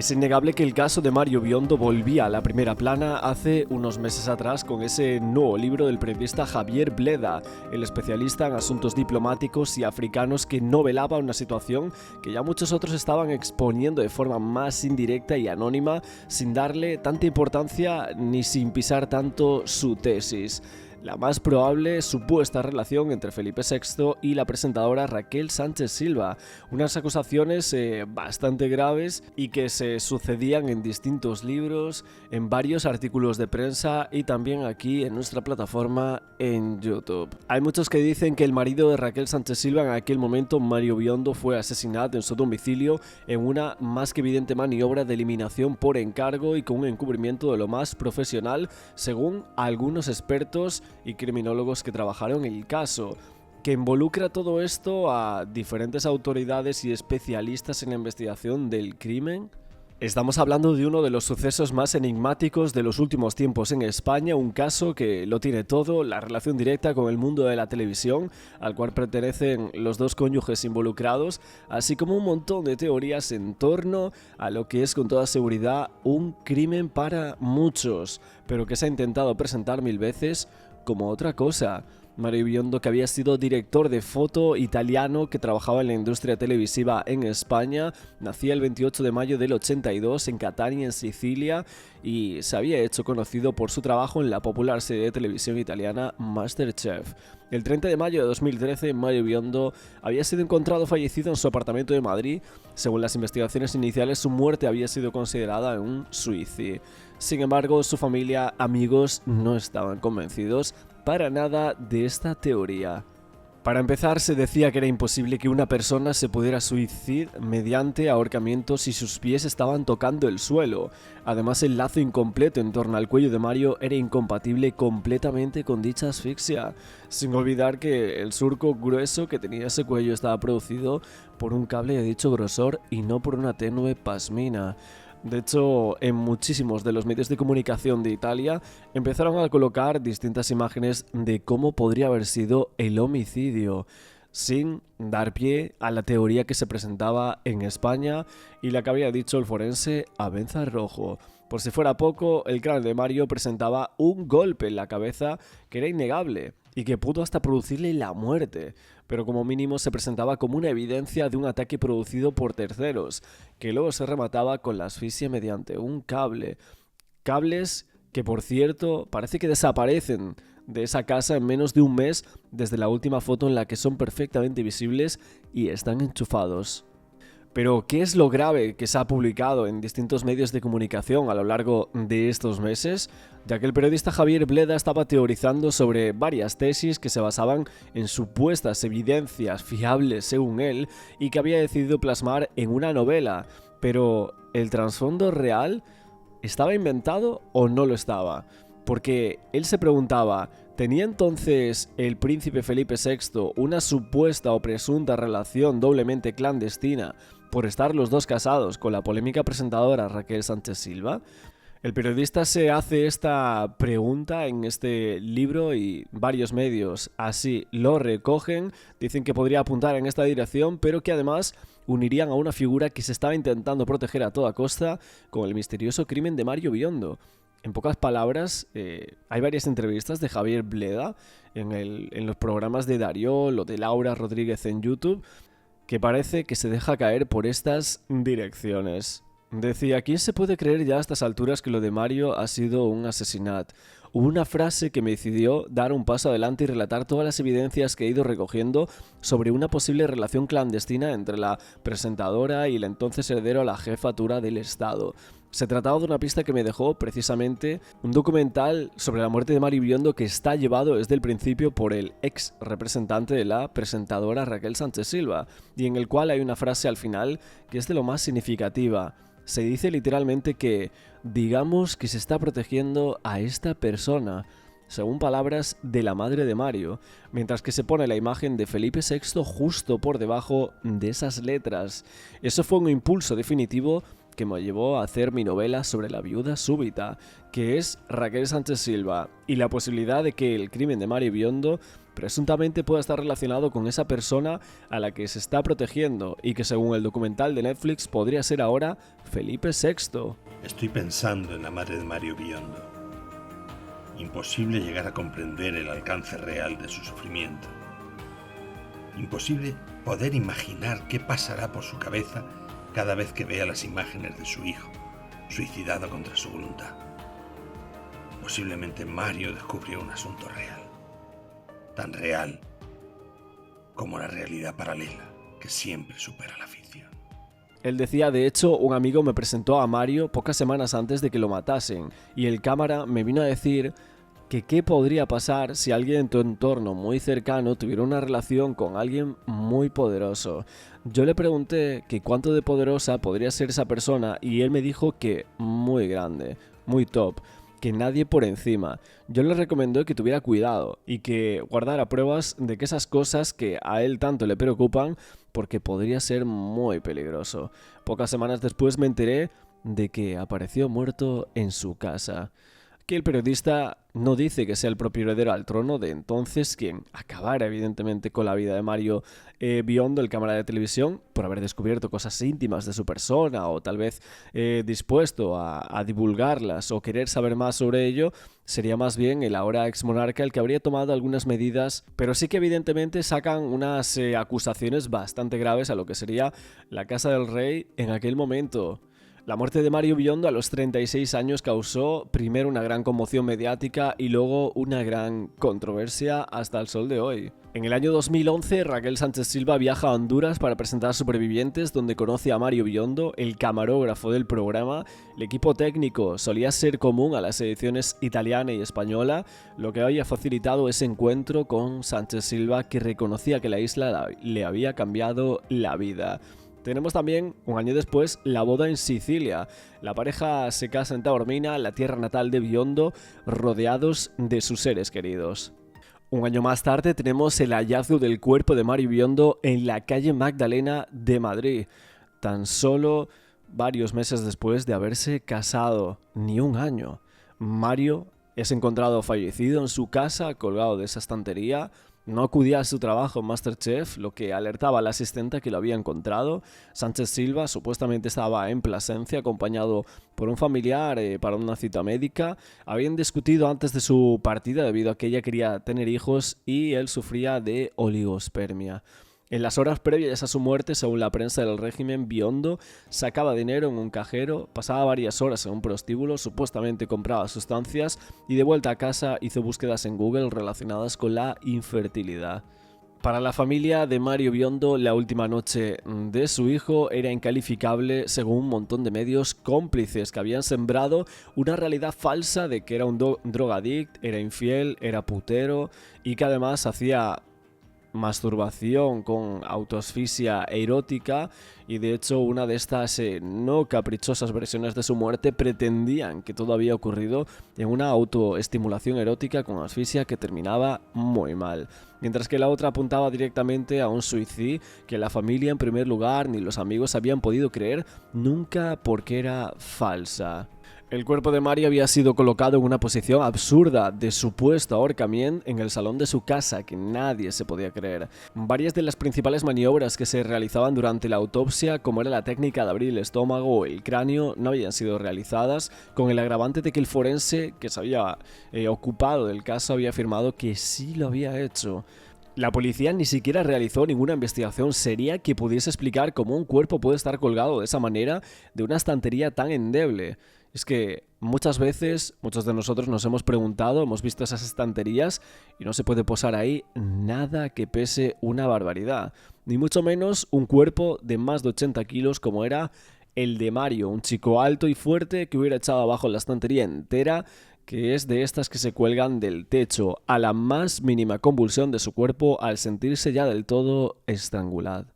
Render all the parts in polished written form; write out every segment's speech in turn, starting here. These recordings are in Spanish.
Es innegable que el caso de Mario Biondo volvía a la primera plana hace unos meses atrás con ese nuevo libro del periodista Javier Bleda, el especialista en asuntos diplomáticos y africanos que novelaba una situación que ya muchos otros estaban exponiendo de forma más indirecta y anónima, sin darle tanta importancia ni sin pisar tanto su tesis. La más probable supuesta relación entre Felipe VI y la presentadora Raquel Sánchez Silva, unas acusaciones bastante graves y que se sucedían en distintos libros, en varios artículos de prensa y también aquí en nuestra plataforma en YouTube. Hay muchos que dicen que el marido de Raquel Sánchez Silva en aquel momento, Mario Biondo, fue asesinado en su domicilio en una más que evidente maniobra de eliminación por encargo y con un encubrimiento de lo más profesional, según algunos expertos y criminólogos que trabajaron en el caso, que involucra todo esto a diferentes autoridades y especialistas en la investigación del crimen. Estamos hablando de uno de los sucesos más enigmáticos de los últimos tiempos en España, un caso que lo tiene todo, la relación directa con el mundo de la televisión, al cual pertenecen los dos cónyuges involucrados, así como un montón de teorías en torno a lo que es con toda seguridad un crimen para muchos, pero que se ha intentado presentar mil veces como otra cosa. Mario Biondo, que había sido director de foto italiano que trabajaba en la industria televisiva en España, nacía el 28 de mayo del 82 en Catania, en Sicilia, y se había hecho conocido por su trabajo en la popular serie de televisión italiana MasterChef. El 30 de mayo de 2013, Mario Biondo había sido encontrado fallecido en su apartamento de Madrid. Según las investigaciones iniciales, su muerte había sido considerada un suicidio. Sin embargo, su familia, amigos, no estaban convencidos para nada de esta teoría. Para empezar, se decía que era imposible que una persona se pudiera suicidar mediante ahorcamiento si sus pies estaban tocando el suelo. Además, el lazo incompleto en torno al cuello de Mario era incompatible completamente con dicha asfixia, sin olvidar que el surco grueso que tenía ese cuello estaba producido por un cable de dicho grosor y no por una tenue pasmina. De hecho, en muchísimos de los medios de comunicación de Italia empezaron a colocar distintas imágenes de cómo podría haber sido el homicidio, sin dar pie a la teoría que se presentaba en España y la que había dicho el forense Abenza Rojo. Por si fuera poco, el cráneo de Mario presentaba un golpe en la cabeza que era innegable y que pudo hasta producirle la muerte, pero como mínimo se presentaba como una evidencia de un ataque producido por terceros, que luego se remataba con la asfixia mediante un cable. Cables que, por cierto, parece que desaparecen de esa casa en menos de un mes desde la última foto en la que son perfectamente visibles y están enchufados. Pero, ¿qué es lo grave que se ha publicado en distintos medios de comunicación a lo largo de estos meses? Ya que el periodista Javier Bleda estaba teorizando sobre varias tesis que se basaban en supuestas evidencias fiables según él y que había decidido plasmar en una novela. Pero, ¿el trasfondo real estaba inventado o no lo estaba? Porque él se preguntaba, ¿tenía entonces el príncipe Felipe VI una supuesta o presunta relación doblemente clandestina por estar los dos casados con la polémica presentadora Raquel Sánchez Silva? El periodista se hace esta pregunta en este libro y varios medios así lo recogen, dicen que podría apuntar en esta dirección, pero que además unirían a una figura que se estaba intentando proteger a toda costa con el misterioso crimen de Mario Biondo. En pocas palabras, hay varias entrevistas de Javier Bleda en los programas de Dariol o de Laura Rodríguez en YouTube, que parece que se deja caer por estas direcciones. Decía, ¿quién se puede creer ya a estas alturas que lo de Mario ha sido un asesinato? Hubo una frase que me decidió dar un paso adelante y relatar todas las evidencias que he ido recogiendo sobre una posible relación clandestina entre la presentadora y el entonces heredero a la jefatura del Estado. Se trataba de una pista que me dejó precisamente un documental sobre la muerte de Mario Biondo que está llevado desde el principio por el ex representante de la presentadora Raquel Sánchez Silva y en el cual hay una frase al final que es de lo más significativa. Se dice literalmente que digamos que se está protegiendo a esta persona, según palabras de la madre de Mario, mientras que se pone la imagen de Felipe VI justo por debajo de esas letras. Eso fue un impulso definitivo que me llevó a hacer mi novela sobre la viuda súbita, que es Raquel Sánchez Silva, y la posibilidad de que el crimen de Mario Biondo presuntamente pueda estar relacionado con esa persona a la que se está protegiendo y que según el documental de Netflix podría ser ahora Felipe VI. Estoy pensando en la madre de Mario Biondo. Imposible llegar a comprender el alcance real de su sufrimiento. Imposible poder imaginar qué pasará por su cabeza cada vez que vea las imágenes de su hijo, suicidado contra su voluntad. Posiblemente Mario descubrió un asunto real, tan real como la realidad paralela que siempre supera la ficción. Él decía, de hecho, un amigo me presentó a Mario pocas semanas antes de que lo matasen, y el cámara me vino a decir que qué podría pasar si alguien en tu entorno muy cercano tuviera una relación con alguien muy poderoso. Yo le pregunté que cuánto de poderosa podría ser esa persona y él me dijo que muy grande, muy top, que nadie por encima. Yo le recomendé que tuviera cuidado y que guardara pruebas de que esas cosas que a él tanto le preocupan, porque podría ser muy peligroso. Pocas semanas después me enteré de que apareció muerto en su casa. Que el periodista no dice que sea el propio heredero al trono de entonces quien acabara evidentemente con la vida de Mario Biondo, el cámara de televisión, por haber descubierto cosas íntimas de su persona o tal vez dispuesto a divulgarlas o querer saber más sobre ello, sería más bien el ahora ex monarca el que habría tomado algunas medidas, pero sí que evidentemente sacan unas acusaciones bastante graves a lo que sería la casa del rey en aquel momento. La muerte de Mario Biondo a los 36 años causó primero una gran conmoción mediática y luego una gran controversia hasta el sol de hoy. En el año 2011, Raquel Sánchez Silva viaja a Honduras para presentar Supervivientes, donde conoce a Mario Biondo, el camarógrafo del programa. El equipo técnico solía ser común a las ediciones italiana y española, lo que había facilitado ese encuentro con Sánchez Silva, que reconocía que la isla le había cambiado la vida. Tenemos también, un año después, la boda en Sicilia. La pareja se casa en Taormina, la tierra natal de Biondo, rodeados de sus seres queridos. Un año más tarde tenemos el hallazgo del cuerpo de Mario Biondo en la calle Magdalena de Madrid, tan solo varios meses después de haberse casado, ni un año. Mario es encontrado fallecido en su casa, colgado de esa estantería. No acudía a su trabajo en MasterChef, lo que alertaba a la asistente que lo había encontrado. Sánchez Silva supuestamente estaba en Plasencia, acompañado por un familiar para una cita médica. Habían discutido antes de su partida debido a que ella quería tener hijos y él sufría de oligospermia. En las horas previas a su muerte, según la prensa del régimen, Biondo sacaba dinero en un cajero, pasaba varias horas en un prostíbulo, supuestamente compraba sustancias y de vuelta a casa hizo búsquedas en Google relacionadas con la infertilidad. Para la familia de Mario Biondo, la última noche de su hijo era incalificable según un montón de medios cómplices que habían sembrado una realidad falsa de que era un drogadicto, era infiel, era putero y que además hacía masturbación con autoasfixia erótica y de hecho una de estas no caprichosas versiones de su muerte pretendían que todo había ocurrido en una autoestimulación erótica con asfixia que terminaba muy mal, mientras que la otra apuntaba directamente a un suicidio que la familia en primer lugar ni los amigos habían podido creer nunca porque era falsa. El cuerpo de Mario había sido colocado en una posición absurda de supuesto ahorcamiento en el salón de su casa, que nadie se podía creer. Varias de las principales maniobras que se realizaban durante la autopsia, como era la técnica de abrir el estómago o el cráneo, no habían sido realizadas, con el agravante de que el forense que se había ocupado del caso había afirmado que sí lo había hecho. La policía ni siquiera realizó ninguna investigación seria que pudiese explicar cómo un cuerpo puede estar colgado de esa manera de una estantería tan endeble. Es que muchas veces, muchos de nosotros nos hemos preguntado, hemos visto esas estanterías y no se puede posar ahí nada que pese una barbaridad. Ni mucho menos un cuerpo de más de 80 kilos como era el de Mario, un chico alto y fuerte que hubiera echado abajo la estantería entera, que es de estas que se cuelgan del techo a la más mínima convulsión de su cuerpo al sentirse ya del todo estrangulado.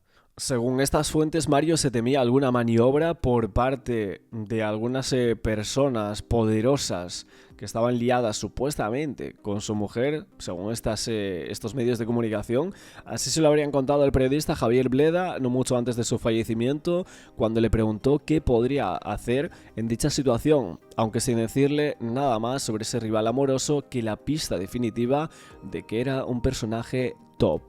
Según estas fuentes, Mario se temía alguna maniobra por parte de algunas personas poderosas que estaban liadas supuestamente con su mujer, según estos medios de comunicación. Así se lo habrían contado al periodista Javier Bleda no mucho antes de su fallecimiento, cuando le preguntó qué podría hacer en dicha situación, aunque sin decirle nada más sobre ese rival amoroso que la pista definitiva de que era un personaje top.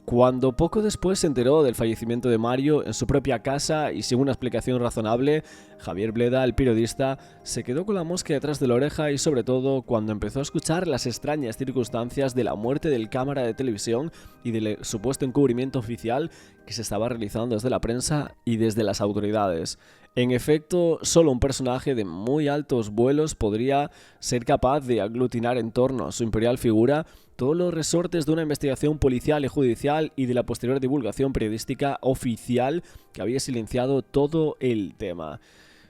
Cuando poco después se enteró del fallecimiento de Mario en su propia casa y sin una explicación razonable, Javier Bleda, el periodista, se quedó con la mosca detrás de la oreja y sobre todo cuando empezó a escuchar las extrañas circunstancias de la muerte del cámara de televisión y del supuesto encubrimiento oficial que se estaba realizando desde la prensa y desde las autoridades. En efecto, solo un personaje de muy altos vuelos podría ser capaz de aglutinar en torno a su imperial figura todos los resortes de una investigación policial y judicial y de la posterior divulgación periodística oficial que había silenciado todo el tema.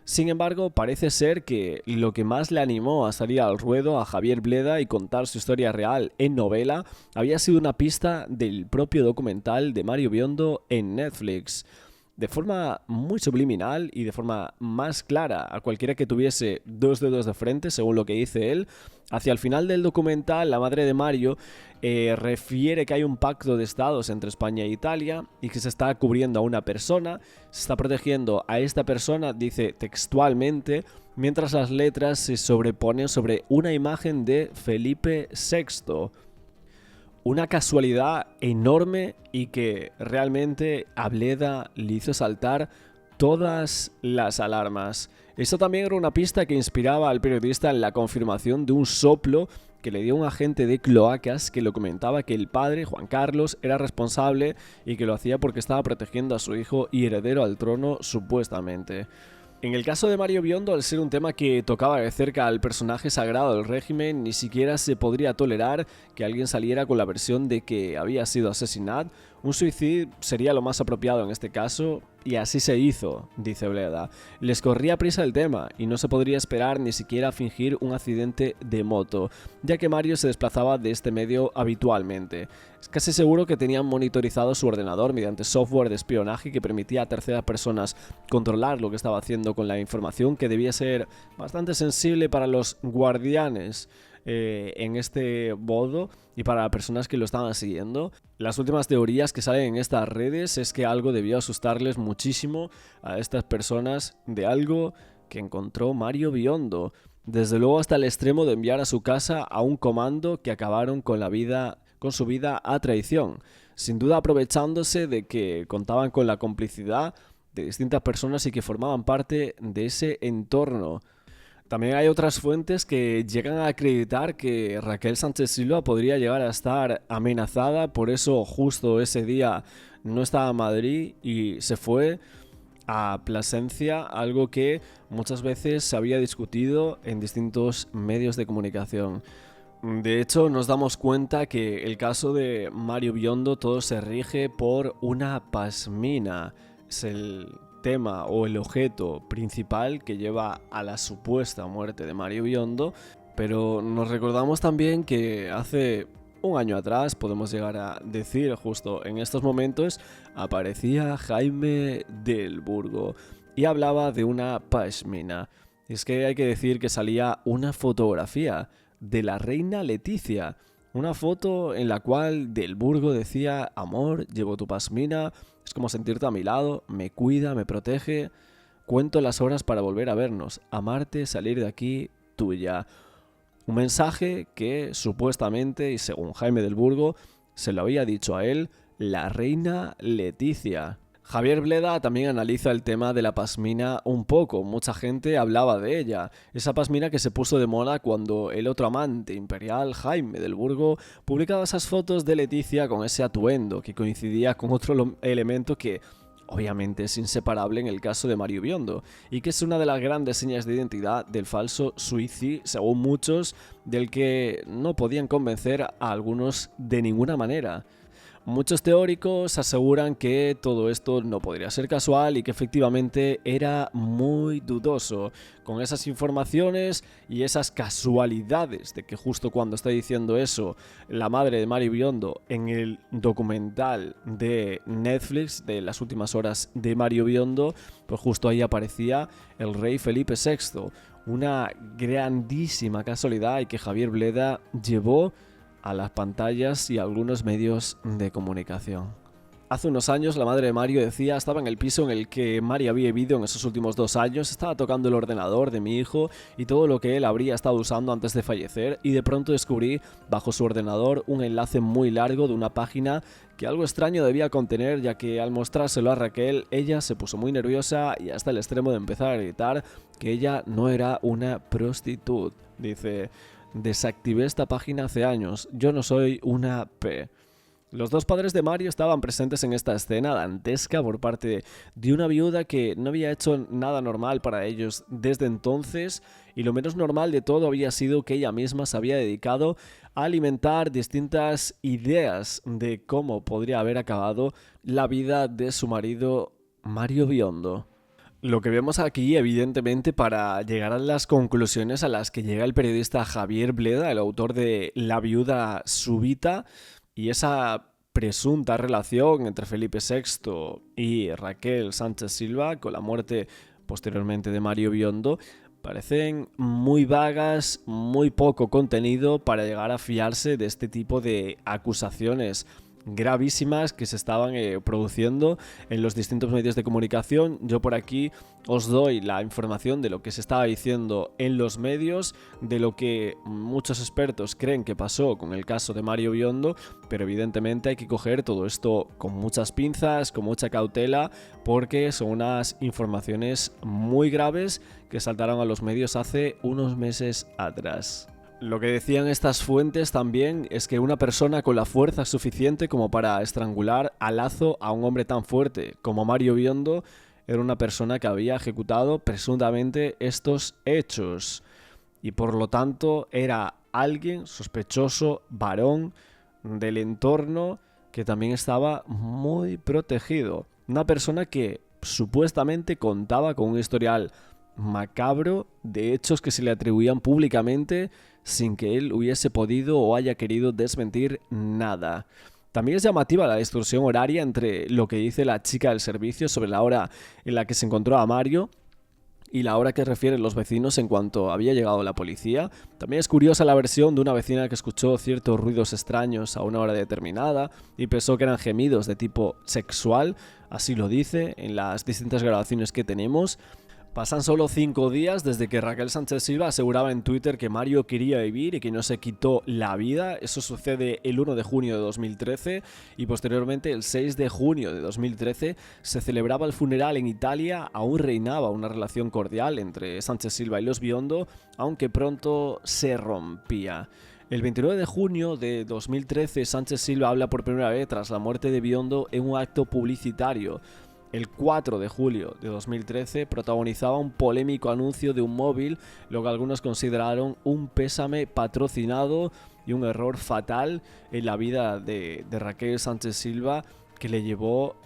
Sin embargo, parece ser que lo que más le animó a salir al ruedo a Javier Bleda y contar su historia real en novela había sido una pista del propio documental de Mario Biondo en Netflix. De forma muy subliminal y de forma más clara a cualquiera que tuviese dos dedos de frente, según lo que dice él, hacia el final del documental, la madre de Mario refiere que hay un pacto de estados entre España e Italia y que se está cubriendo a una persona, se está protegiendo a esta persona, dice textualmente, mientras las letras se sobreponen sobre una imagen de Felipe VI. Una casualidad enorme y que realmente a Bleda le hizo saltar todas las alarmas. Esto también era una pista que inspiraba al periodista en la confirmación de un soplo que le dio un agente de cloacas que lo comentaba que el padre, Juan Carlos, era responsable y que lo hacía porque estaba protegiendo a su hijo y heredero al trono supuestamente. En el caso de Mario Biondo, al ser un tema que tocaba de cerca al personaje sagrado del régimen, ni siquiera se podría tolerar que alguien saliera con la versión de que había sido asesinado. Un suicidio sería lo más apropiado en este caso, y así se hizo, dice Bleda. Les corría prisa el tema, y no se podría esperar ni siquiera fingir un accidente de moto, ya que Mario se desplazaba de este medio habitualmente. Es casi seguro que tenían monitorizado su ordenador mediante software de espionaje que permitía a terceras personas controlar lo que estaba haciendo con la información, que debía ser bastante sensible para los guardianes en este modo y para las personas que lo estaban siguiendo. Las últimas teorías que salen en estas redes es que algo debió asustarles muchísimo a estas personas de algo que encontró Mario Biondo, desde luego hasta el extremo de enviar a su casa a un comando que acabaron con su vida a traición, sin duda aprovechándose de que contaban con la complicidad de distintas personas y que formaban parte de ese entorno. También hay otras fuentes que llegan a acreditar que Raquel Sánchez Silva podría llegar a estar amenazada, por eso justo ese día no estaba en Madrid y se fue a Plasencia, algo que muchas veces se había discutido en distintos medios de comunicación. De hecho, nos damos cuenta que el caso de Mario Biondo todo se rige por una pasmina. Es el tema o el objeto principal que lleva a la supuesta muerte de Mario Biondo, pero nos recordamos también que hace un año atrás, podemos llegar a decir justo en estos momentos, aparecía Jaime del Burgo y hablaba de una pasmina. Y es que hay que decir que salía una fotografía de la reina Leticia, una foto en la cual Del Burgo decía: amor, llevo tu pasmina, es como sentirte a mi lado, me cuida, me protege, cuento las horas para volver a vernos, amarte, salir de aquí, tuya. Un mensaje que supuestamente, y según Jaime del Burgo, se lo había dicho a él la reina Leticia. Javier Bleda también analiza el tema de la pasmina un poco, mucha gente hablaba de ella, esa pasmina que se puso de moda cuando el otro amante imperial, Jaime del Burgo, publicaba esas fotos de Leticia con ese atuendo que coincidía con otro elemento que obviamente es inseparable en el caso de Mario Biondo, y que es una de las grandes señas de identidad del falso suicidio, según muchos, del que no podían convencer a algunos de ninguna manera. Muchos teóricos aseguran que todo esto no podría ser casual y que efectivamente era muy dudoso. Con esas informaciones y esas casualidades de que justo cuando está diciendo eso la madre de Mario Biondo en el documental de Netflix de las últimas horas de Mario Biondo, pues justo ahí aparecía el rey Felipe VI. Una grandísima casualidad y que Javier Bleda llevó a las pantallas y a algunos medios de comunicación. Hace unos años la madre de Mario decía estaba en el piso en el que Mario había vivido en esos últimos 2 años, estaba tocando el ordenador de mi hijo y todo lo que él habría estado usando antes de fallecer y de pronto descubrí bajo su ordenador un enlace muy largo de una página que algo extraño debía contener, ya que al mostrárselo a Raquel ella se puso muy nerviosa y hasta el extremo de empezar a gritar que ella no era una prostituta. Dice: desactivé esta página hace años, yo no soy una P. Los dos padres de Mario estaban presentes en esta escena dantesca por parte de una viuda que no había hecho nada normal para ellos desde entonces, y lo menos normal de todo había sido que ella misma se había dedicado a alimentar distintas ideas de cómo podría haber acabado la vida de su marido Mario Biondo. Lo que vemos aquí, evidentemente, para llegar a las conclusiones a las que llega el periodista Javier Bleda, el autor de La viuda súbita, y esa presunta relación entre Felipe VI y Raquel Sánchez Silva, con la muerte posteriormente de Mario Biondo, parecen muy vagas, muy poco contenido para llegar a fiarse de este tipo de acusaciones gravísimas que se estaban produciendo en los distintos medios de comunicación. Yo por aquí os doy la información de lo que se estaba diciendo en los medios, de lo que muchos expertos creen que pasó con el caso de Mario Biondo, pero evidentemente hay que coger todo esto con muchas pinzas, con mucha cautela, porque son unas informaciones muy graves que saltaron a los medios hace unos meses atrás. Lo que decían estas fuentes también es que una persona con la fuerza suficiente como para estrangular a lazo a un hombre tan fuerte como Mario Biondo era una persona que había ejecutado presuntamente estos hechos y por lo tanto era alguien sospechoso, varón del entorno que también estaba muy protegido. Una persona que supuestamente contaba con un historial macabro de hechos que se le atribuían públicamente sin que él hubiese podido o haya querido desmentir nada. También es llamativa la distorsión horaria entre lo que dice la chica del servicio sobre la hora en la que se encontró a Mario y la hora que refieren los vecinos en cuanto había llegado la policía. También es curiosa la versión de una vecina que escuchó ciertos ruidos extraños a una hora determinada y pensó que eran gemidos de tipo sexual, así lo dice en las distintas grabaciones que tenemos. Pasan solo 5 días desde que Raquel Sánchez Silva aseguraba en Twitter que Mario quería vivir y que no se quitó la vida. Eso sucede el 1 de junio de 2013 y posteriormente el 6 de junio de 2013 se celebraba el funeral en Italia. Aún reinaba una relación cordial entre Sánchez Silva y los Biondo, aunque pronto se rompía. El 29 de junio de 2013 Sánchez Silva habla por primera vez tras la muerte de Biondo en un acto publicitario. El 4 de julio de 2013 protagonizaba un polémico anuncio de un móvil, lo que algunos consideraron un pésame patrocinado y un error fatal en la vida de Raquel Sánchez Silva que le llevó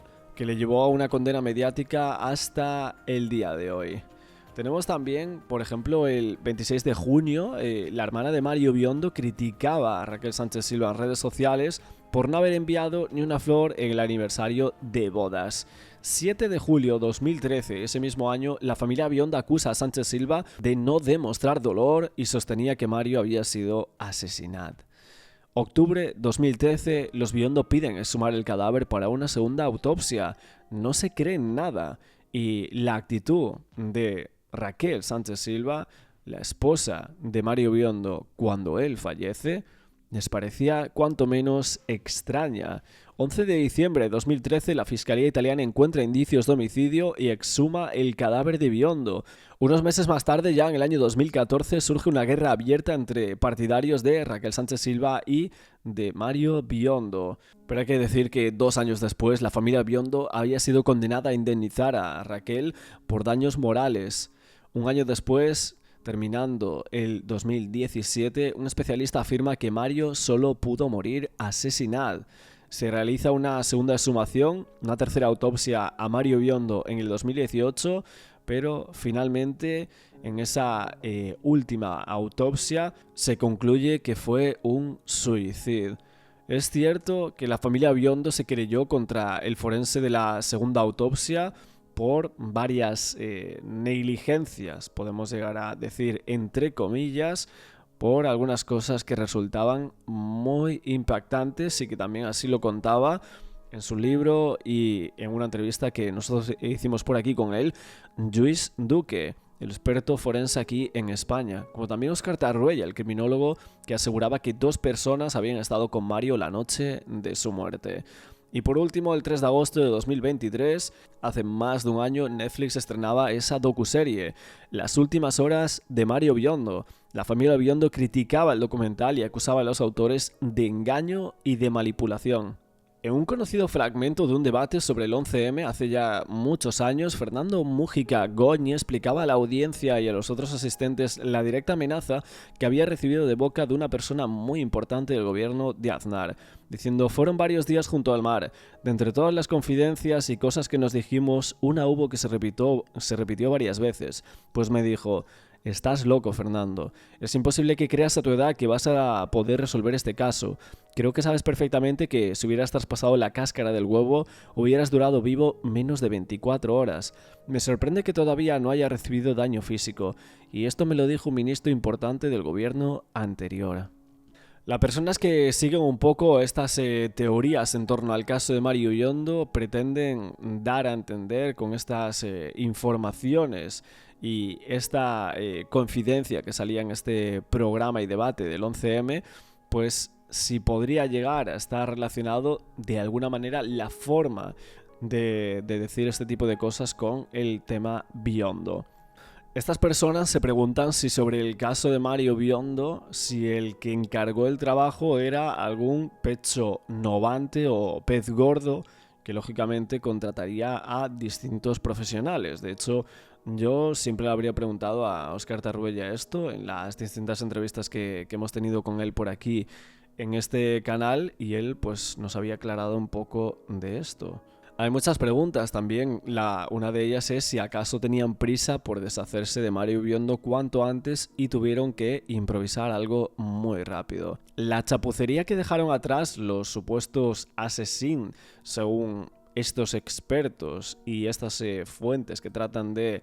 a una condena mediática hasta el día de hoy. Tenemos también, por ejemplo, el 26 de junio, la hermana de Mario Biondo criticaba a Raquel Sánchez Silva en redes sociales por no haber enviado ni una flor en el aniversario de bodas. 7 de julio de 2013, ese mismo año, la familia Biondo acusa a Sánchez Silva de no demostrar dolor y sostenía que Mario había sido asesinado. Octubre 2013, los Biondo piden exhumar el cadáver para una segunda autopsia. No se creen nada y la actitud de Raquel Sánchez Silva, la esposa de Mario Biondo, cuando él fallece, les parecía cuanto menos extraña. 11 de diciembre de 2013, la Fiscalía italiana encuentra indicios de homicidio y exhuma el cadáver de Biondo. Unos meses más tarde, ya en el año 2014, surge una guerra abierta entre partidarios de Raquel Sánchez Silva y de Mario Biondo. Pero hay que decir que 2 años después, la familia Biondo había sido condenada a indemnizar a Raquel por daños morales. Un año después, terminando el 2017, un especialista afirma que Mario solo pudo morir asesinado. Se realiza una segunda exhumación, una tercera autopsia a Mario Biondo en el 2018, pero finalmente en esa última autopsia se concluye que fue un suicidio. Es cierto que la familia Biondo se querelló contra el forense de la segunda autopsia por varias negligencias, podemos llegar a decir entre comillas, por algunas cosas que resultaban muy impactantes y que también así lo contaba en su libro y en una entrevista que nosotros hicimos por aquí con él, Lluís Duque, el experto forense aquí en España, como también Óscar Tarruella, el criminólogo que aseguraba que 2 personas habían estado con Mario la noche de su muerte. Y por último, el 3 de agosto de 2023, hace más de un año, Netflix estrenaba esa docuserie, Las últimas horas de Mario Biondo. La familia Biondo criticaba el documental y acusaba a los autores de engaño y de manipulación. En un conocido fragmento de un debate sobre el 11M hace ya muchos años, Fernando Mújica Goñi explicaba a la audiencia y a los otros asistentes la directa amenaza que había recibido de boca de una persona muy importante del gobierno de Aznar, diciendo: fueron varios días junto al mar. De entre todas las confidencias y cosas que nos dijimos, una hubo que se repitió varias veces. Pues me dijo: estás loco, Fernando. Es imposible que creas a tu edad que vas a poder resolver este caso. Creo que sabes perfectamente que si hubieras traspasado la cáscara del huevo, hubieras durado vivo menos de 24 horas. Me sorprende que todavía no haya recibido daño físico. Y esto me lo dijo un ministro importante del gobierno anterior. Las personas que siguen un poco estas teorías en torno al caso de Mario Biondo pretenden dar a entender con estas informaciones y esta confidencia que salía en este programa y debate del 11M, pues si podría llegar a estar relacionado de alguna manera la forma de decir este tipo de cosas con el tema Biondo. Estas personas se preguntan si sobre el caso de Mario Biondo, si el que encargó el trabajo era algún pecho novante o pez gordo que lógicamente contrataría a distintos profesionales. De hecho, yo siempre le habría preguntado a Óscar Tarruella esto en las distintas entrevistas que hemos tenido con él por aquí en este canal y él pues nos había aclarado un poco de esto. Hay muchas preguntas también, una de ellas es si acaso tenían prisa por deshacerse de Mario Biondo cuanto antes y tuvieron que improvisar algo muy rápido. La chapucería que dejaron atrás los supuestos asesinos, según estos expertos y estas fuentes que tratan de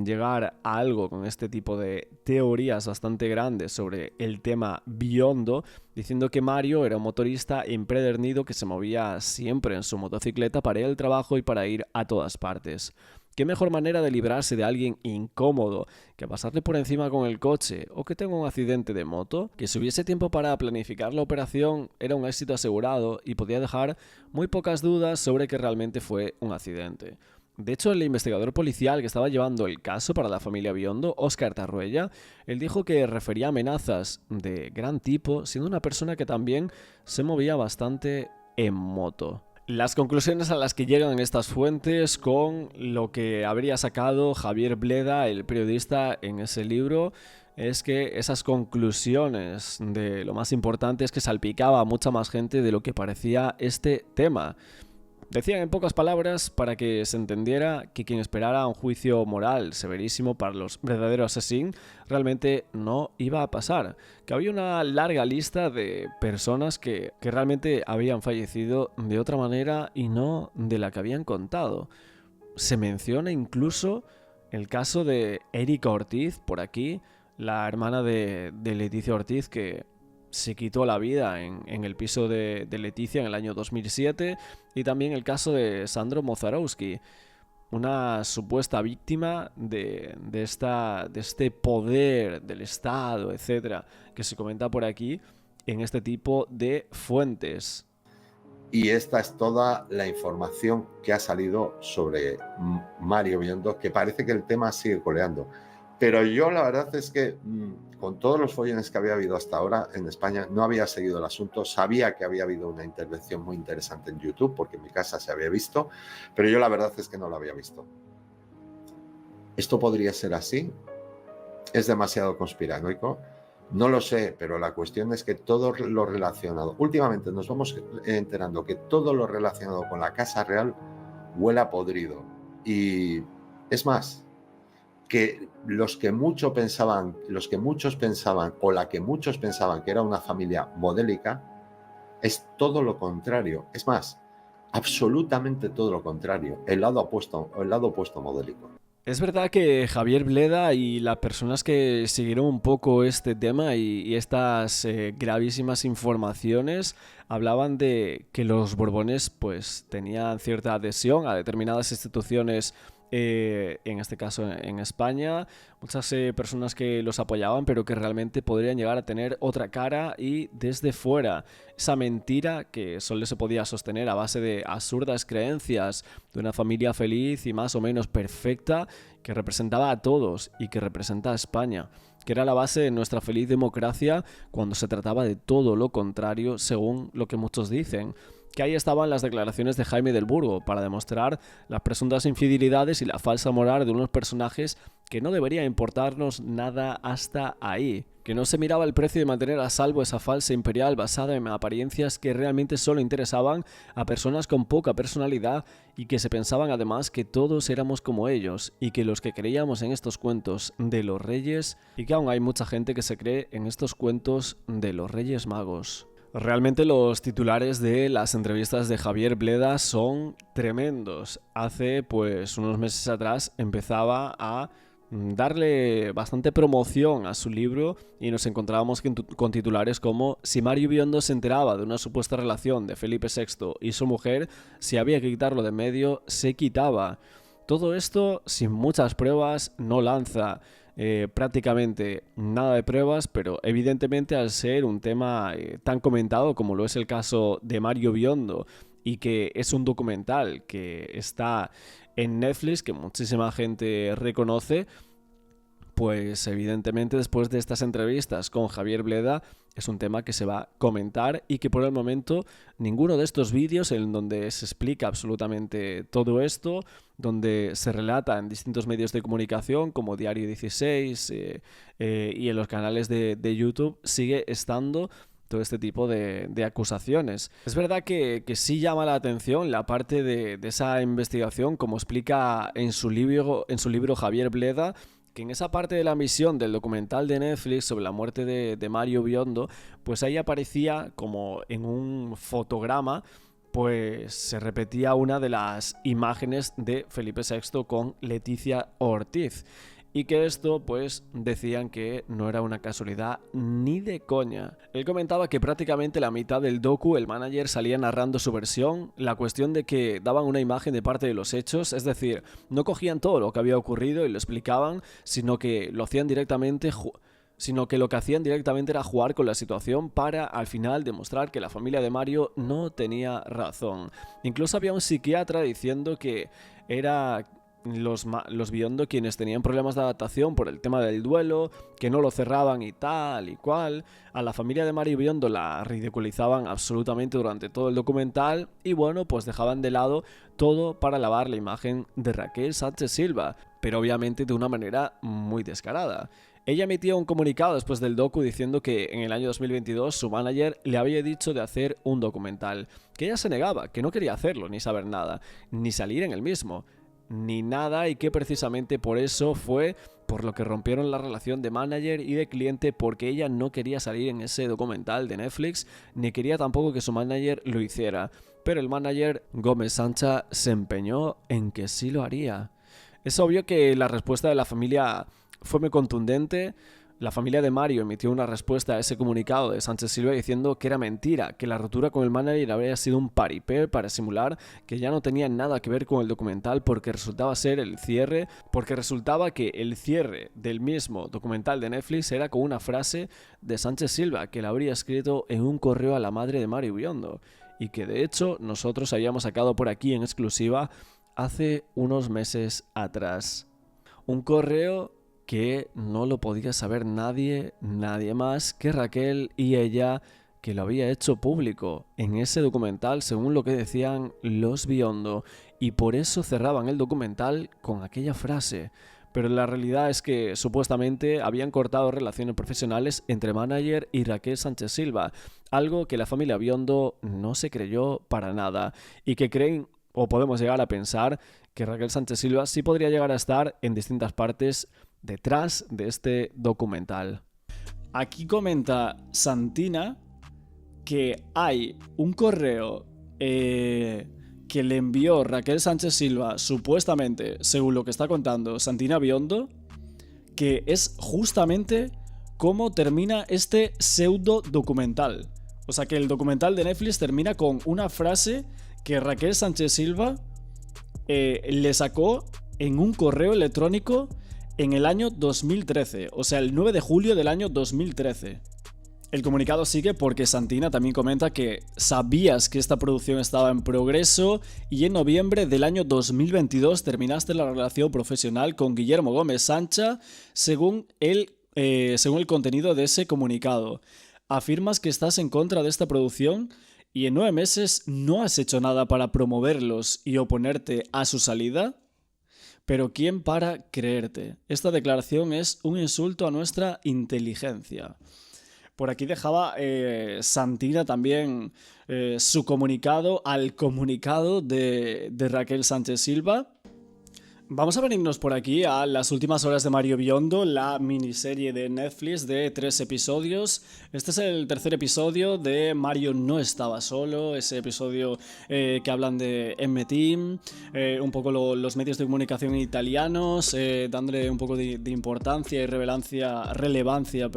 llegar a algo con este tipo de teorías bastante grandes sobre el tema Biondo, diciendo que Mario era un motorista empedernido que se movía siempre en su motocicleta para ir al trabajo y para ir a todas partes. ¿Qué mejor manera de librarse de alguien incómodo que pasarle por encima con el coche o que tenga un accidente de moto? Que si hubiese tiempo para planificar la operación era un éxito asegurado y podía dejar muy pocas dudas sobre que realmente fue un accidente. De hecho, el investigador policial que estaba llevando el caso para la familia Biondo, Óscar Tarruella, él dijo que refería amenazas de gran tipo, siendo una persona que también se movía bastante en moto. Las conclusiones a las que llegan estas fuentes con lo que habría sacado Javier Bleda, el periodista, en ese libro, es que esas conclusiones de lo más importante es que salpicaba a mucha más gente de lo que parecía este tema. Decían en pocas palabras, para que se entendiera, que quien esperara un juicio moral severísimo para los verdaderos asesinos realmente no iba a pasar. Que había una larga lista de personas que realmente habían fallecido de otra manera y no de la que habían contado. Se menciona incluso el caso de Erika Ortiz, por aquí, la hermana de Leticia Ortiz, que se quitó la vida en el piso de Leticia en el año 2007, y también el caso de Sandro Mozarowski, una supuesta víctima de este poder del Estado, etcétera, que se comenta por aquí en este tipo de fuentes. Y esta es toda la información que ha salido sobre Mario Biondo, que parece que el tema sigue coleando. Pero yo la verdad es que con todos los follones que había habido hasta ahora en España no había seguido el asunto. Sabía que había habido una intervención muy interesante en YouTube porque en mi casa se había visto, pero yo la verdad es que no lo había visto. ¿Esto podría ser así? ¿Es demasiado conspiranoico? No lo sé, pero la cuestión es que todo lo relacionado, últimamente nos vamos enterando que todo lo relacionado con la Casa Real huele a podrido. Y es más, que los que muchos pensaban o la que muchos pensaban que era una familia modélica, es todo lo contrario. Es más, absolutamente todo lo contrario, el lado opuesto modélico. Es verdad que Javier Bleda y las personas que siguieron un poco este tema y estas gravísimas informaciones hablaban de que los Borbones pues tenían cierta adhesión a determinadas instituciones, en este caso en España, muchas personas que los apoyaban, pero que realmente podrían llegar a tener otra cara y desde fuera. Esa mentira que solo se podía sostener a base de absurdas creencias de una familia feliz y más o menos perfecta que representaba a todos y que representa a España, que era la base de nuestra feliz democracia cuando se trataba de todo lo contrario según lo que muchos dicen. Que ahí estaban las declaraciones de Jaime del Burgo para demostrar las presuntas infidelidades y la falsa moral de unos personajes que no debería importarnos nada hasta ahí. Que no se miraba el precio de mantener a salvo esa falsa imperial basada en apariencias que realmente solo interesaban a personas con poca personalidad y que se pensaban además que todos éramos como ellos y que los que creíamos en estos cuentos de los reyes y que aún hay mucha gente que se cree en estos cuentos de los Reyes Magos. Realmente los titulares de las entrevistas de Javier Bleda son tremendos. Hace pues unos meses atrás empezaba a darle bastante promoción a su libro y nos encontrábamos con titulares como: si Mario Biondo se enteraba de una supuesta relación de Felipe VI y su mujer, si había que quitarlo de medio, se quitaba. Todo esto sin muchas pruebas, no lanza prácticamente nada de pruebas, pero evidentemente al ser un tema tan comentado como lo es el caso de Mario Biondo y que es un documental que está en Netflix, que muchísima gente reconoce, pues evidentemente después de estas entrevistas con Javier Bleda es un tema que se va a comentar y que por el momento ninguno de estos vídeos en donde se explica absolutamente todo esto, donde se relata en distintos medios de comunicación como Diario 16 y en los canales de YouTube, sigue estando todo este tipo de acusaciones. Es verdad que sí llama la atención la parte de esa investigación, como explica en su libro Javier Bleda, que en esa parte de la misión del documental de Netflix sobre la muerte de Mario Biondo, pues ahí aparecía como en un fotograma, pues se repetía una de las imágenes de Felipe VI con Leticia Ortiz. Y que esto, pues, decían que no era una casualidad ni de coña. Él comentaba que prácticamente la mitad del docu el manager salía narrando su versión, la cuestión de que daban una imagen de parte de los hechos, es decir, no cogían todo lo que había ocurrido y lo explicaban, sino que lo hacían directamente... sino que lo que hacían directamente era jugar con la situación para al final demostrar que la familia de Mario no tenía razón. Incluso había un psiquiatra diciendo que era los Biondo quienes tenían problemas de adaptación por el tema del duelo, que no lo cerraban y tal y cual. A la familia de Mario Biondo la ridiculizaban absolutamente durante todo el documental y bueno, pues dejaban de lado todo para lavar la imagen de Raquel Sánchez Silva, pero obviamente de una manera muy descarada. Ella emitió un comunicado después del docu diciendo que en el año 2022 su manager le había dicho de hacer un documental, que ella se negaba, que no quería hacerlo, ni saber nada, ni salir en el mismo, ni nada, y que precisamente por eso fue por lo que rompieron la relación de manager y de cliente, porque ella no quería salir en ese documental de Netflix, ni quería tampoco que su manager lo hiciera, pero el manager Gómez Sancha se empeñó en que sí lo haría. Es obvio que la respuesta de la familia fue muy contundente. La familia de Mario emitió una respuesta a ese comunicado de Sánchez Silva diciendo que era mentira, que la rotura con el manager había sido un paripé para simular que ya no tenía nada que ver con el documental, porque resultaba que el cierre del mismo documental de Netflix era con una frase de Sánchez Silva que la habría escrito en un correo a la madre de Mario Biondo y que de hecho nosotros habíamos sacado por aquí en exclusiva hace unos meses atrás. Un correo que no lo podía saber nadie más que Raquel y ella, que lo había hecho público en ese documental según lo que decían los Biondo, y por eso cerraban el documental con aquella frase, pero la realidad es que supuestamente habían cortado relaciones profesionales entre manager y Raquel Sánchez Silva, algo que la familia Biondo no se creyó para nada y que creen, o podemos llegar a pensar, que Raquel Sánchez Silva sí podría llegar a estar en distintas partes detrás de este documental. Aquí comenta Santina que hay un correo que le envió Raquel Sánchez Silva, supuestamente, según lo que está contando Santina Biondo, que es justamente cómo termina este pseudo documental. O sea, que el documental de Netflix termina con una frase que Raquel Sánchez Silva le sacó en un correo electrónico en el año 2013, o sea, el 9 de julio del año 2013. El comunicado sigue porque Santina también comenta que sabías que esta producción estaba en progreso y en noviembre del año 2022 terminaste la relación profesional con Guillermo Gómez Sancha, según el contenido de ese comunicado. Afirmas que estás en contra de esta producción y en 9 meses no has hecho nada para promoverlos y oponerte a su salida. Pero ¿quién para creerte? Esta declaración es un insulto a nuestra inteligencia. Por aquí dejaba Santina también su comunicado al comunicado de Raquel Sánchez Silva. Vamos a venirnos por aquí a Las últimas horas de Mario Biondo, la miniserie de Netflix de 3 episodios. Este es el tercer episodio de Mario no estaba solo, ese episodio que hablan de M-Team, un poco los medios de comunicación italianos, dándole un poco de importancia y relevancia,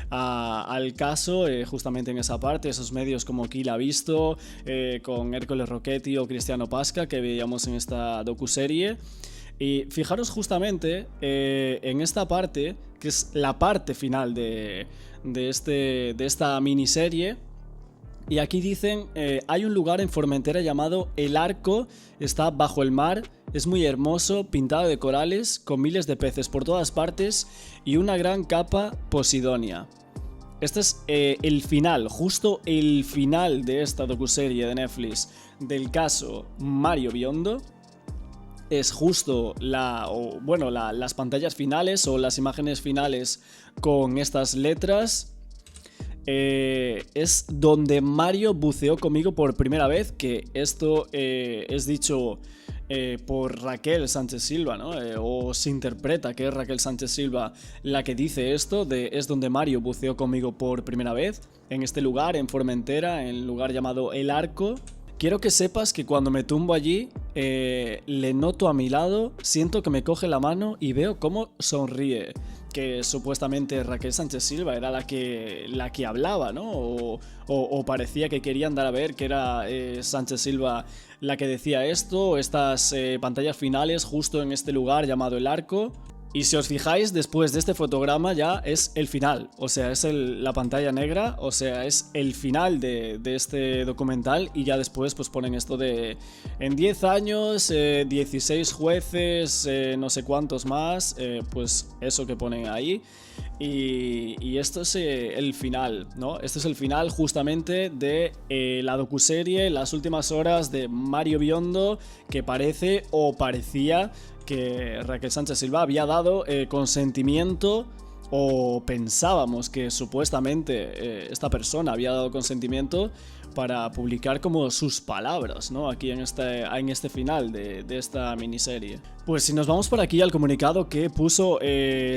al caso, justamente en esa parte, esos medios como Chi l'ha visto, con Ercole Rocchetti o Cristiano Pasca, que veíamos en esta docuserie. Y fijaros justamente en esta parte, que es la parte final de esta miniserie. Y aquí dicen, hay un lugar en Formentera llamado El Arco, está bajo el mar, es muy hermoso, pintado de corales, con miles de peces por todas partes y una gran capa posidonia. Este es el final, justo el final de esta docuserie de Netflix del caso Mario Biondo. Es justo las pantallas finales o las imágenes finales con estas letras. Es donde Mario buceó conmigo por primera vez, que esto es dicho por Raquel Sánchez Silva, ¿no? O se interpreta que es Raquel Sánchez Silva la que dice esto, es donde Mario buceó conmigo por primera vez, en este lugar, en Formentera, en el lugar llamado El Arco. Quiero que sepas que cuando me tumbo allí, le noto a mi lado, siento que me coge la mano y veo cómo sonríe. Que supuestamente Raquel Sánchez Silva era la que hablaba, ¿no? O parecía que querían dar a ver que era Sánchez Silva la que decía esto, estas pantallas finales justo en este lugar llamado El Arco. Y si os fijáis, después de este fotograma ya es el final, o sea, es la pantalla negra, o sea, es el final de este documental, y ya después pues ponen esto de en 10 años, 16 jueces, no sé cuántos más, pues eso que ponen ahí. Y esto es el final, ¿no? Este es el final justamente de la docuserie Las últimas horas de Mario Biondo, que parece o parecía que Raquel Sánchez Silva había dado consentimiento, o pensábamos que supuestamente esta persona había dado consentimiento para publicar como sus palabras, ¿no? Aquí en este final de esta miniserie. Pues si nos vamos por aquí al comunicado que puso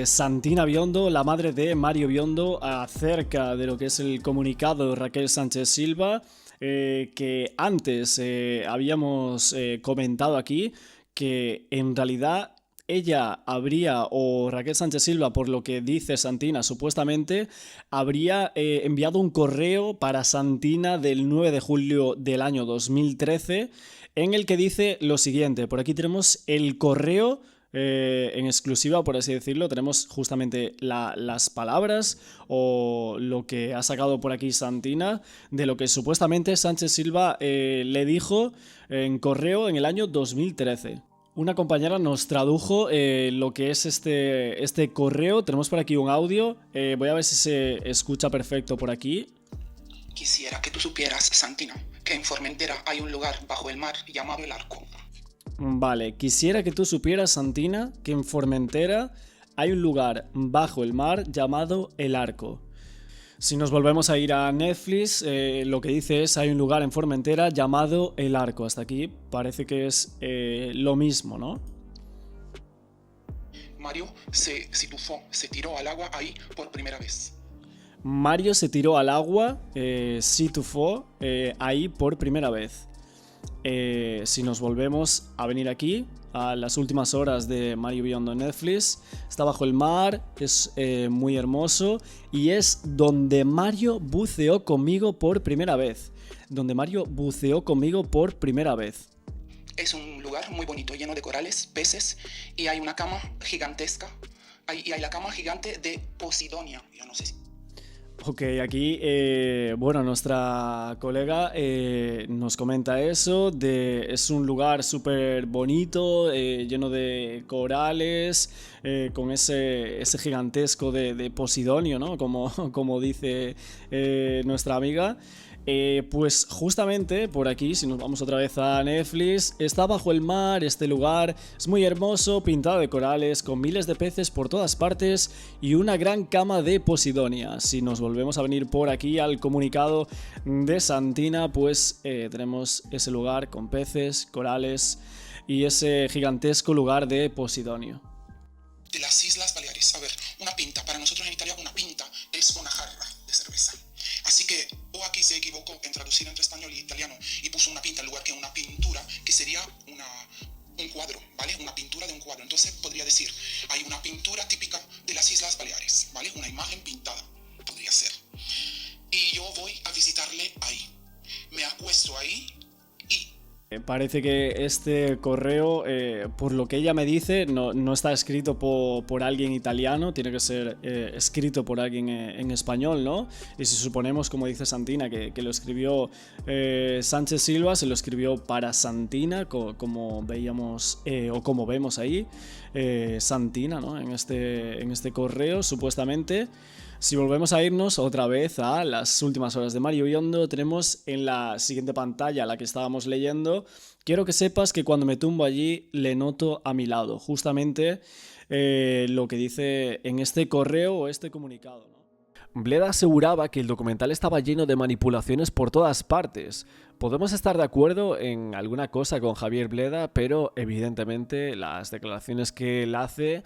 Santina Biondo, la madre de Mario Biondo, acerca de lo que es el comunicado de Raquel Sánchez Silva, que antes habíamos comentado aquí, que en realidad ella habría, o Raquel Sánchez Silva, por lo que dice Santina, supuestamente habría enviado un correo para Santina del 9 de julio del año 2013 en el que dice lo siguiente. Por aquí tenemos el correo en exclusiva, por así decirlo. Tenemos justamente las palabras o lo que ha sacado por aquí Santina de lo que supuestamente Sánchez Silva le dijo en correo en el año 2013. Una compañera nos tradujo lo que es este correo. Tenemos por aquí un audio. Voy a ver si se escucha perfecto por aquí. Quisiera que tú supieras, Santina, que en Formentera hay un lugar bajo el mar llamado El Arco. Vale, quisiera que tú supieras, Santina, que en Formentera hay un lugar bajo el mar llamado El Arco. Si nos volvemos a ir a Netflix, lo que dice es hay un lugar en Formentera llamado El Arco. Hasta aquí parece que es lo mismo, ¿no? Mario se se tiró al agua ahí por primera vez. Mario se tiró al agua, ahí por primera vez. Si nos volvemos a venir aquí, a las últimas horas de Mario Biondo en Netflix, está bajo el mar, es muy hermoso y es donde Mario buceó conmigo por primera vez. Donde Mario buceó conmigo por primera vez. Es un lugar muy bonito, lleno de corales, peces, y hay una cama gigantesca. Y hay la cama gigante de Posidonia. Yo no sé si... Ok, aquí, nuestra colega nos comenta eso, es un lugar súper bonito, lleno de corales, con ese gigantesco de Posidonio, ¿no? Como dice nuestra amiga. Pues justamente por aquí, si nos vamos otra vez a Netflix, está bajo el mar este lugar, es muy hermoso, pintado de corales, con miles de peces por todas partes y una gran cama de Posidonia. Si nos volvemos a venir por aquí al comunicado de Santina, pues tenemos ese lugar con peces, corales y ese gigantesco lugar de Posidonio. De las Islas Baleares. A ver, una pinta. Para nosotros en Italia una pinta es una jarra de cerveza. Así que o aquí se equivocó en traducir entre español y italiano y puso una pinta en lugar que una pintura, que sería un cuadro, ¿vale? Una pintura de un cuadro. Entonces podría decir, hay una pintura típica de las Islas Baleares, ¿vale? Una imagen pintada, podría ser. Y yo voy a visitarle ahí. Me acuesto ahí y... Parece que este correo, por lo que ella me dice, no está escrito por alguien italiano, tiene que ser escrito por alguien en español, ¿no? Y si suponemos, como dice Santina, que lo escribió Sánchez Silva, se lo escribió para Santina, como veíamos o como vemos ahí, Santina, ¿no? En este correo, supuestamente. Si volvemos a irnos otra vez a las últimas horas de Mario Biondo, tenemos en la siguiente pantalla, la que estábamos leyendo, quiero que sepas que cuando me tumbo allí le noto a mi lado, justamente lo que dice en este correo o este comunicado, ¿no? Bleda aseguraba que el documental estaba lleno de manipulaciones por todas partes. Podemos estar de acuerdo en alguna cosa con Javier Bleda, pero evidentemente las declaraciones que él hace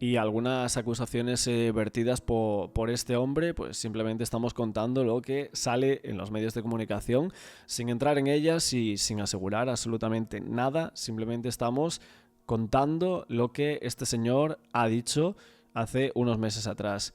y algunas acusaciones vertidas por este hombre, pues simplemente estamos contando lo que sale en los medios de comunicación, sin entrar en ellas y sin asegurar absolutamente nada, simplemente estamos contando lo que este señor ha dicho hace unos meses atrás.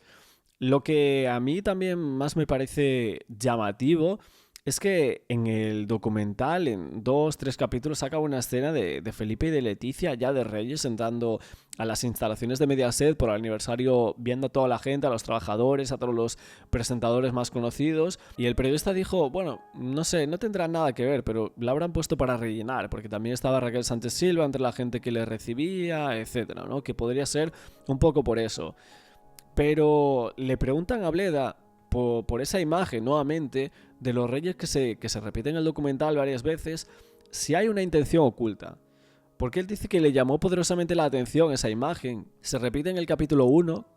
Lo que a mí también más me parece llamativo es que en el documental, en 2-3 capítulos, saca una escena de Felipe y de Leticia ya de Reyes entrando a las instalaciones de Mediaset por el aniversario, viendo a toda la gente, a los trabajadores, a todos los presentadores más conocidos. Y el periodista dijo, bueno, no sé, no tendrá nada que ver, pero la habrán puesto para rellenar, porque también estaba Raquel Sánchez Silva entre la gente que le recibía, etcétera, ¿no? Que podría ser un poco por eso. Pero le preguntan a Bleda por esa imagen, nuevamente, de los reyes que se repiten en el documental varias veces, si hay una intención oculta. Porque él dice que le llamó poderosamente la atención esa imagen. Se repite en el capítulo 1,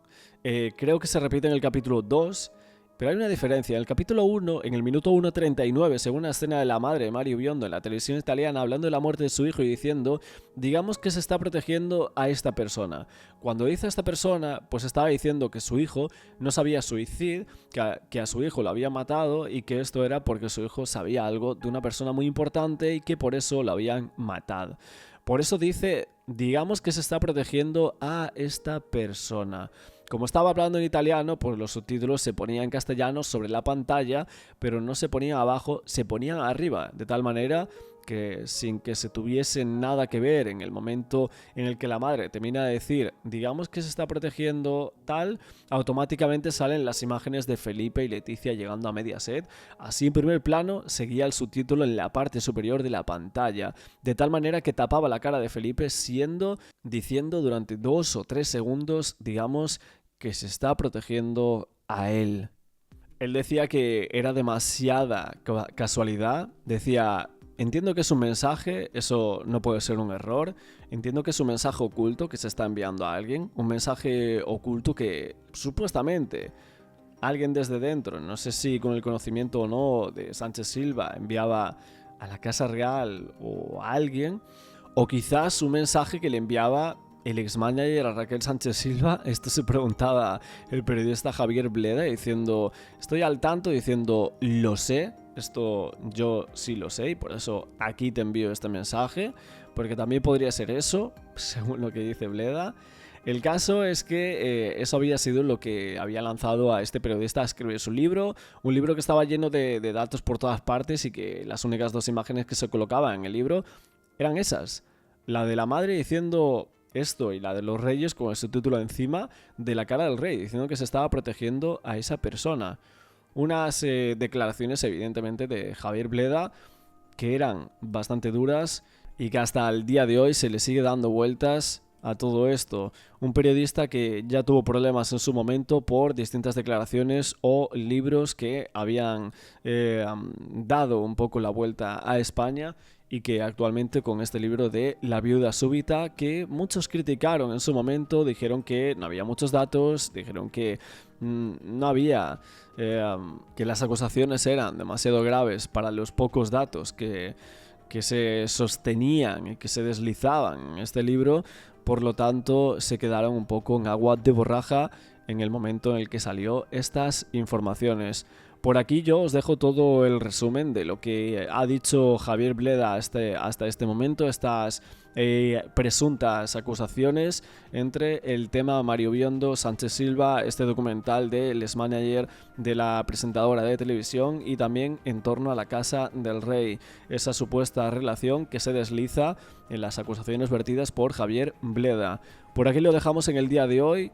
creo que se repite en el capítulo 2, pero hay una diferencia. En el capítulo 1, en el minuto 1:39, según una escena de la madre de Mario Biondo en la televisión italiana, hablando de la muerte de su hijo y diciendo, digamos que se está protegiendo a esta persona. Cuando dice a esta persona, pues estaba diciendo que su hijo no sabía suicidio, que a su hijo lo había matado y que esto era porque su hijo sabía algo de una persona muy importante y que por eso lo habían matado. Por eso dice, digamos que se está protegiendo a esta persona. Como estaba hablando en italiano, pues los subtítulos se ponían en castellano sobre la pantalla, pero no se ponían abajo, se ponían arriba, de tal manera que sin que se tuviese nada que ver en el momento en el que la madre termina de decir, digamos que se está protegiendo tal, automáticamente salen las imágenes de Felipe y Leticia llegando a Mediaset. Así en primer plano seguía el subtítulo en la parte superior de la pantalla, de tal manera que tapaba la cara de Felipe diciendo durante 2 o 3 segundos, digamos, que se está protegiendo a él. Él decía que era demasiada casualidad, decía, Entiendo que es un mensaje, eso no puede ser un error. Entiendo que es un mensaje oculto que se está enviando a alguien. Un mensaje oculto que supuestamente alguien desde dentro, no sé si con el conocimiento o no de Sánchez Silva, enviaba a la Casa Real o a alguien. O quizás un mensaje que le enviaba el ex-manager a Raquel Sánchez Silva. Esto se preguntaba el periodista Javier Bleda diciendo, estoy al tanto, diciendo, lo sé. Esto yo sí lo sé y por eso aquí te envío este mensaje, porque también podría ser eso, según lo que dice Bleda. El caso es que eso había sido lo que había lanzado a este periodista a escribir su libro, un libro que estaba lleno de datos por todas partes y que las únicas dos imágenes que se colocaban en el libro eran esas, la de la madre diciendo esto y la de los reyes con el subtítulo encima de la cara del rey, diciendo que se estaba protegiendo a esa persona. Unas declaraciones evidentemente de Javier Bleda que eran bastante duras y que hasta el día de hoy se le sigue dando vueltas a todo esto. Un periodista que ya tuvo problemas en su momento por distintas declaraciones o libros que habían dado un poco la vuelta a España y que actualmente con este libro de La viuda súbita, que muchos criticaron en su momento, dijeron que no había muchos datos, dijeron que no había, que las acusaciones eran demasiado graves para los pocos datos que se sostenían y que se deslizaban en este libro, por lo tanto se quedaron un poco en agua de borraja en el momento en el que salió estas informaciones. Por aquí yo os dejo todo el resumen de lo que ha dicho Javier Bleda hasta este momento, estas presuntas acusaciones entre el tema Mario Biondo, Sánchez Silva, este documental del ex-manager de la presentadora de televisión y también en torno a la Casa del Rey, esa supuesta relación que se desliza en las acusaciones vertidas por Javier Bleda. Por aquí lo dejamos en el día de hoy.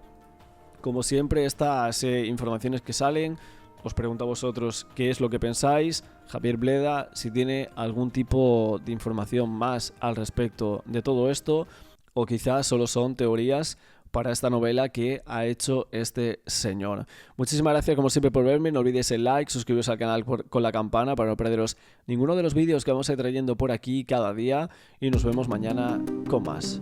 Como siempre, estas informaciones que salen, os pregunto a vosotros qué es lo que pensáis. Javier Bleda, si tiene algún tipo de información más al respecto de todo esto, o quizás solo son teorías para esta novela que ha hecho este señor. Muchísimas gracias como siempre por verme, no olvidéis el like, suscribiros al canal con la campana para no perderos ninguno de los vídeos que vamos a ir trayendo por aquí cada día y nos vemos mañana con más.